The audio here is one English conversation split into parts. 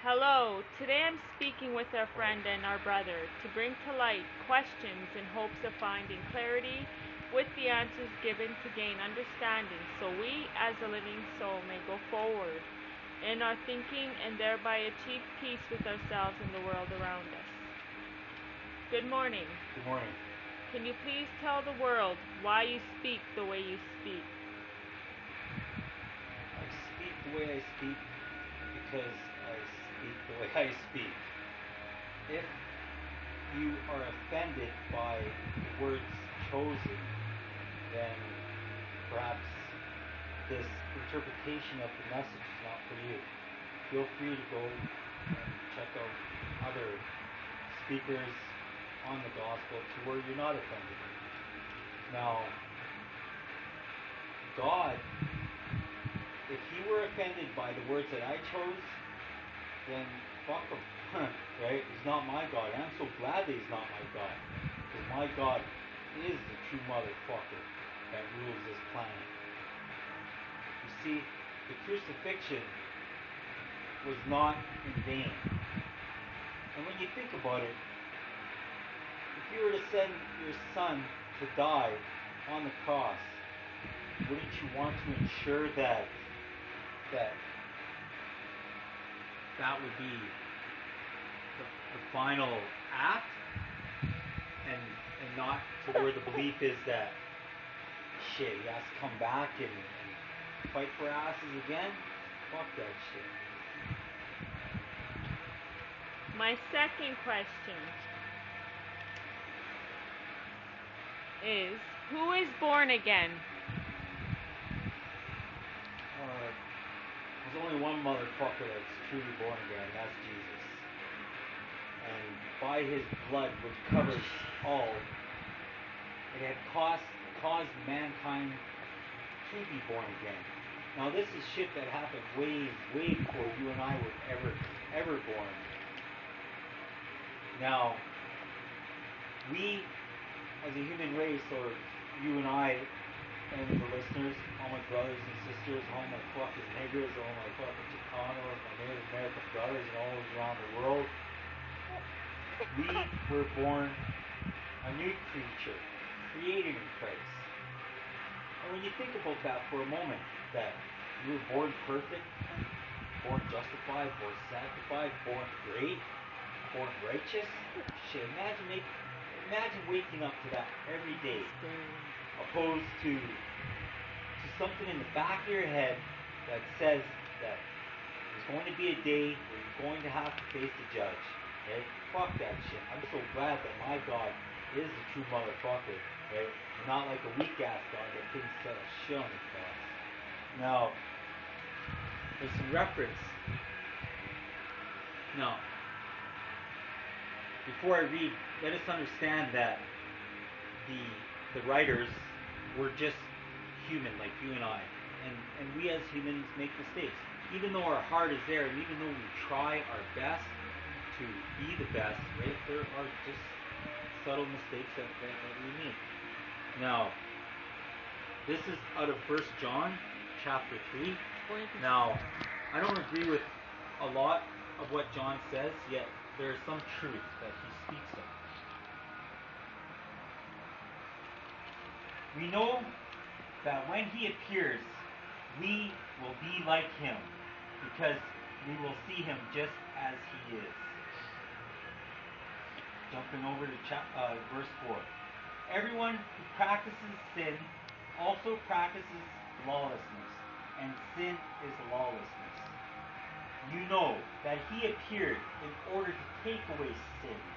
Hello, today I'm speaking with our friend and our brother to bring to light questions in hopes of finding clarity with the answers given to gain understanding so we as a living soul may go forward in our thinking and thereby achieve peace with ourselves and the world around us. Good morning. Good morning. Can you please tell the world why you speak the way you speak? I speak the way I speak because I speak the way I speak. If you are offended by the words chosen, then perhaps this interpretation of the message is not for you. Feel free to go and check out other speakers on the gospel to where you're not offended. Now, God, if he were offended by the words that I chose, then fuck him, right? He's not my God. And I'm so glad that he's not my God, because my God is the true motherfucker that rules this planet. You see, the crucifixion was not in vain. And when you think about it, if you were to send your son to die on the cross, wouldn't you want to ensure that would be the final act, and not to where the belief is that shit, he has to come back and fight for asses again? Fuck that shit. My second question is, who is born again? There's only one motherfucker that's truly born again, and that's Jesus. And by his blood, which covers all, it had caused mankind to be born again. Now this is shit that happened way before you and I were ever born. Now, we as a human race, or you and I and the listeners, all my brothers and sisters, all my fucking niggers, all my fucking Chicanos, my Native American brothers, and all around the world, we were born a new creature, created in Christ. And when you think about that for a moment, that you were born perfect, born justified, born sanctified, born great, born righteous, shit, imagine waking up to that every day, opposed to something in the back of your head that says that there's going to be a day where you're going to have to face the judge, right? Fuck that shit. I'm so glad that my God is the true motherfucker, right? And not like a weak ass God that couldn't set a shit on the cross. Now, there's some reference. Now, before I read, let us understand that the writers were just human like you and I. And we as humans make mistakes. Even though our heart is there, and even though we try our best to be the best, right, there are just subtle mistakes that we make. Now, this is out of 1 John chapter 3. Now, I don't agree with a lot of what John says, yet there is some truth that he speaks of. We know that when he appears, we will be like him, because we will see him just as he is. Jumping over to verse 4. Everyone who practices sin also practices lawlessness, and sin is lawlessness. You know that he appeared in order to take away sins,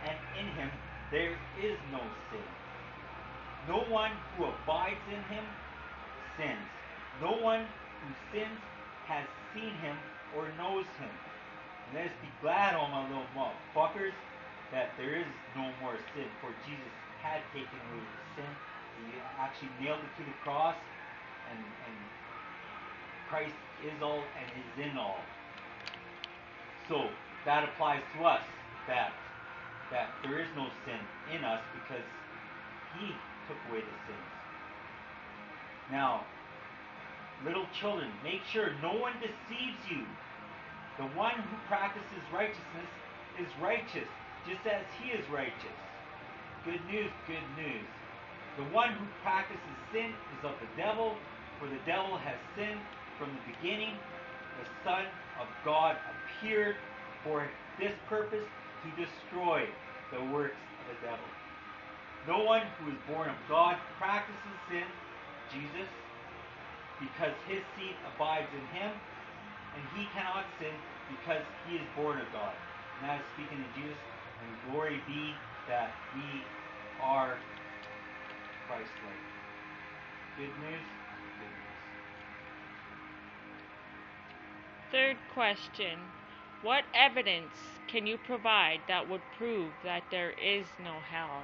and in him there is no sin. No one who abides in him sins. No one who sins has seen him or knows him. And let us be glad, all my little motherfuckers, that there is no more sin, for Jesus had taken away the sin. He actually nailed it to the cross, and Christ is all and is in all. So that applies to us, that there is no sin in us, because he took away the sins. Now, little children, make sure no one deceives you. The one who practices righteousness is righteous, just as he is righteous. Good news, good news. The one who practices sin is of the devil, for the devil has sinned from the beginning. The Son of God appeared for this purpose, to destroy the works of the devil. No one who is born of God practices sin, Jesus, because his seed abides in him, and he cannot sin because he is born of God. And that is speaking of Jesus, and glory be that we are Christ-like. Good news, good news. Third question. What evidence can you provide that would prove that there is no hell?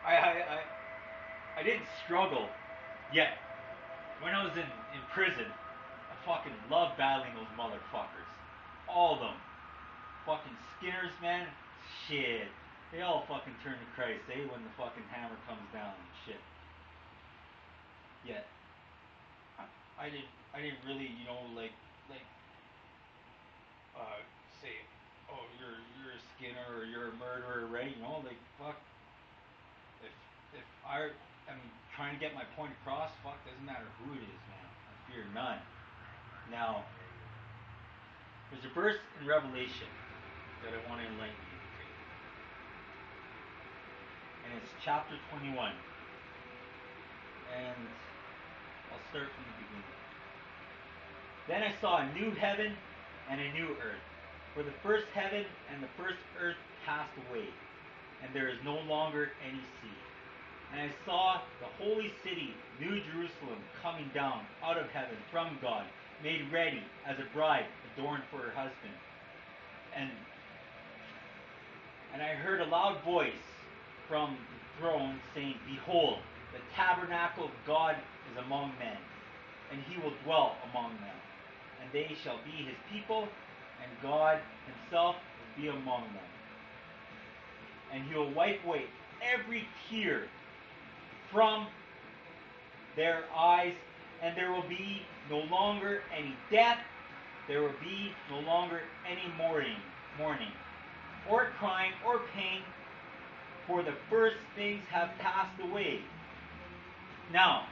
I didn't struggle yet. When I was in prison, I fucking loved battling those motherfuckers. All of them. Fucking Skinners, man. Shit. They all fucking turn to Christ, eh? When the fucking hammer comes down and shit. Yet, I didn't really, say, oh, you're a Skinner or you're a murderer, right? Fuck. If I am trying to get my point across, fuck, doesn't matter who it is, man. I fear none. Now, there's a verse in Revelation that I want to enlighten you to. And it's chapter 21. And I'll start from the beginning. Then I saw a new heaven and a new earth. For the first heaven and the first earth passed away, and there is no longer any sea. And I saw the holy city, New Jerusalem, coming down out of heaven from God, made ready as a bride adorned for her husband. And I heard a loud voice from the throne saying, Behold, the tabernacle of God is among men, and he will dwell among them. And they shall be his people, and God himself will be among them. And he will wipe away every tear from their eyes, and there will be no longer any death, there will be no longer any mourning, or crying, or pain, for the first things have passed away. Now,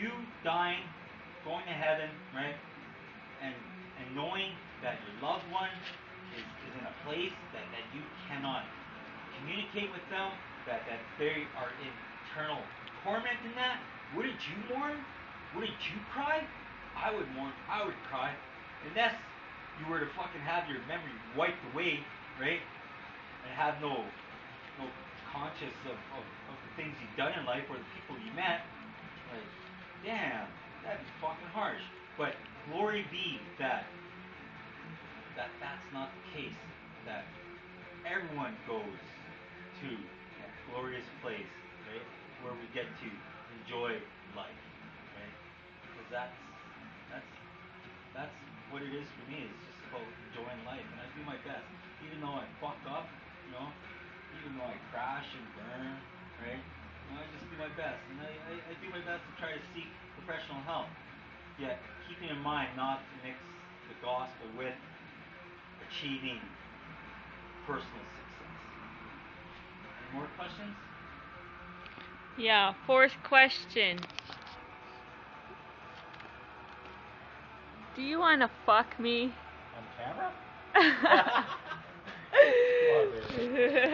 you dying, going to heaven, right, and knowing that your loved one is in a place that you cannot communicate with them, that they are in eternal torment in that, wouldn't you mourn? Wouldn't you cry? I would mourn. I would cry. Unless you were to fucking have your memory wiped away, right? And have no conscious of the things you've done in life or the people you met. Like, damn, that'd be fucking harsh. But glory be that that's not the case. That everyone goes to that glorious place, right, where we get to enjoy life, right? Because that's what it is for me. It's just about enjoying life, and I do my best, even though I fuck up, even though I crash and burn, right? I just do my best, and I do my best to try to seek professional help. Yet keeping in mind not to mix the gospel with achieving personal success. Any more questions? Yeah, fourth question. Do you want to fuck me? On camera? Come on, baby.